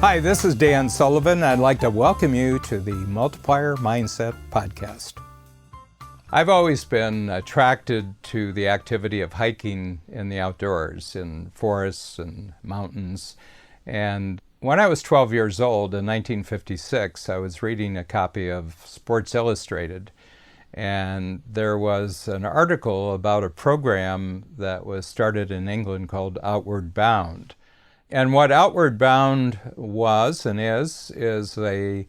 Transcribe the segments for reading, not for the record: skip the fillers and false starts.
Hi, this is Dan Sullivan. I'd like to welcome you to the Multiplier Mindset Podcast. I've always been attracted to the activity of hiking in the outdoors, in forests and mountains. And when I was 12 years old in 1956, I was reading a copy of Sports Illustrated, and there was an article about a program that was started in England called Outward Bound. And what Outward Bound was and is a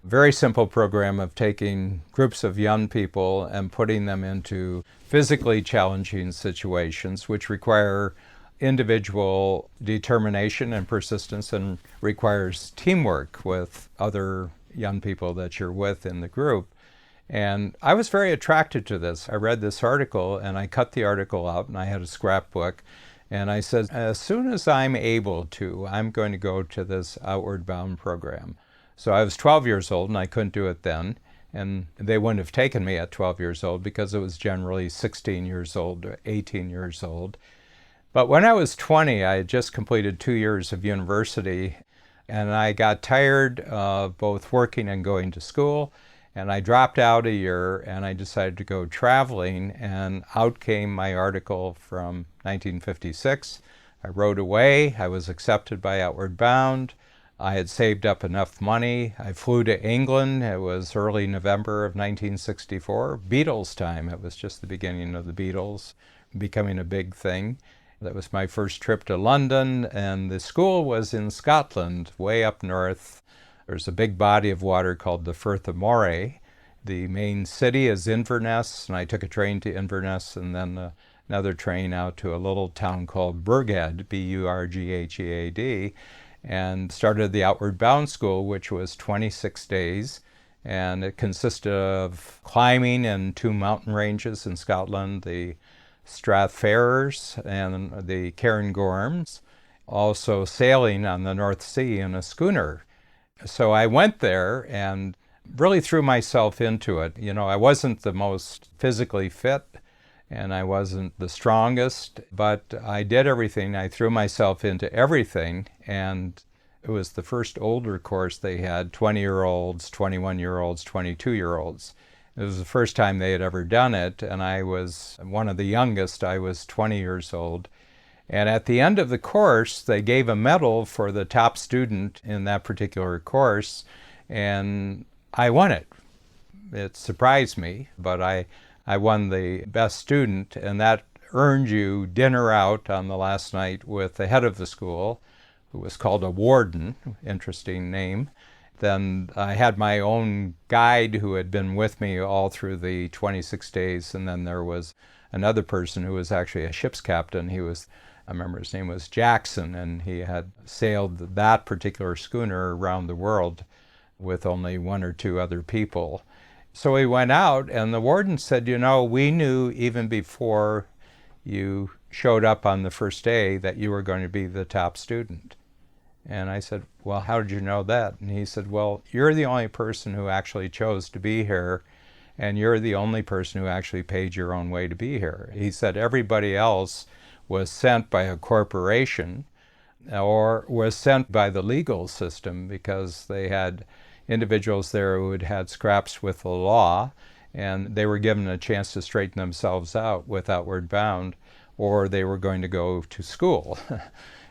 very simple program of taking groups of young people and putting them into physically challenging situations which require individual determination and persistence and requires teamwork with other young people that you're with in the group. And I was very attracted to this. I read this article and I cut the article out and I had a scrapbook. And I said, as soon as I'm able to, I'm going to go to this Outward Bound program. So I was 12 years old and I couldn't do it then. And they wouldn't have taken me at 12 years old because it was generally 16 years old or 18 years old. But when I was 20, I had just completed 2 years of university and I got tired of both working and going to school. And I dropped out a year and I decided to go traveling, and out came my article from 1956. I rode away. I was accepted by Outward Bound. I had saved up enough money. I flew to England. It was early November of 1964, Beatles time. It was just the beginning of the Beatles becoming a big thing. That was my first trip to London, and the school was in Scotland, way up north. There's a big body of water called the Firth of Moray. The main city is Inverness, and I took a train to Inverness and then another train out to a little town called Burghead, B-U-R-G-H-E-A-D, and started the Outward Bound School, which was 26 days. And it consisted of climbing in 2 mountain ranges in Scotland, the Strathfarers and the Cairngorms, also sailing on the North Sea in a schooner. So I went there and really threw myself into it. You know, I wasn't the most physically fit and I wasn't the strongest, but I did everything. I threw myself into everything, and it was the first older course they had, 20-year-olds, 21-year-olds, 22-year-olds. It was the first time they had ever done it, and I was one of the youngest. I was 20 years old. And at the end of the course, they gave a medal for the top student in that particular course, and I won it. It surprised me, but I won the best student, and that earned you dinner out on the last night with the head of the school, who was called a warden, interesting name. Then I had my own guide who had been with me all through the 26 days, and then there was another person who was actually a ship's captain. I remember his name was Jackson, and he had sailed that particular schooner around the world with only 1 or 2 other people. So we went out, and the warden said, you know, we knew even before you showed up on the first day that you were going to be the top student. And I said, well, how did you know that? And he said, well, you're the only person who actually chose to be here, and you're the only person who actually paid your own way to be here. He said everybody else was sent by a corporation or was sent by the legal system because they had individuals there who had had scraps with the law, and they were given a chance to straighten themselves out with Outward Bound, or they were going to go to school,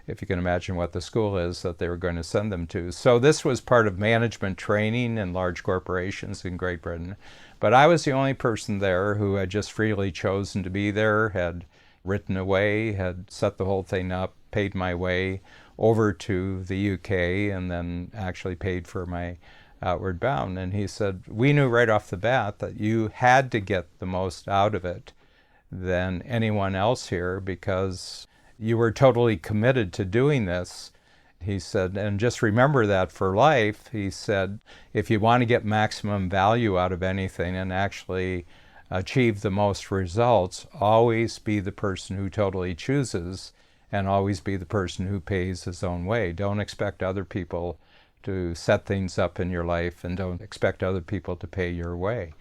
if you can imagine what the school is that they were going to send them to. So this was part of management training in large corporations in Great Britain. But I was the only person there who had just freely chosen to be there, had written away, had set the whole thing up, paid my way over to the UK, and then actually paid for my Outward Bound. And he said, we knew right off the bat that you had to get the most out of it than anyone else here because you were totally committed to doing this. He said, and just remember that for life. He said, if you want to get maximum value out of anything and actually achieve the most results, always be the person who totally chooses and always be the person who pays his own way. Don't expect other people to set things up in your life, and don't expect other people to pay your way.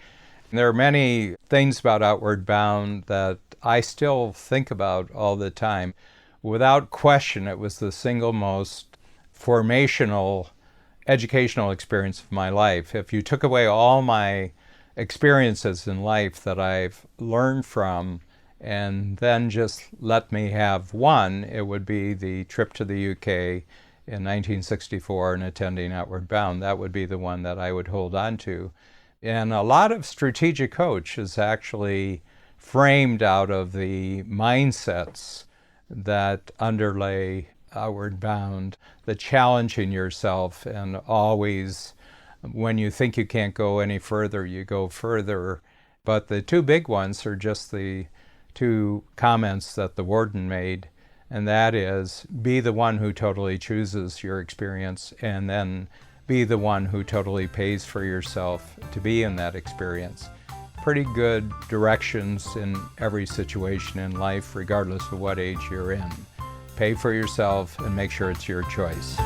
And there are many things about Outward Bound that I still think about all the time. Without question, it was the single most formational educational experience of my life. If you took away all my experiences in life that I've learned from and then just let me have one, it would be the trip to the UK in 1964 and attending Outward Bound. That would be the one that I would hold on to. And a lot of Strategic Coach is actually framed out of the mindsets that underlay Outward Bound, the challenging yourself and always, when you think you can't go any further, you go further. But the two big ones are just the two comments that the warden made, and that is, be the one who totally chooses your experience, and then be the one who totally pays for yourself to be in that experience. Pretty good directions in every situation in life, regardless of what age you're in. Pay for yourself and make sure it's your choice.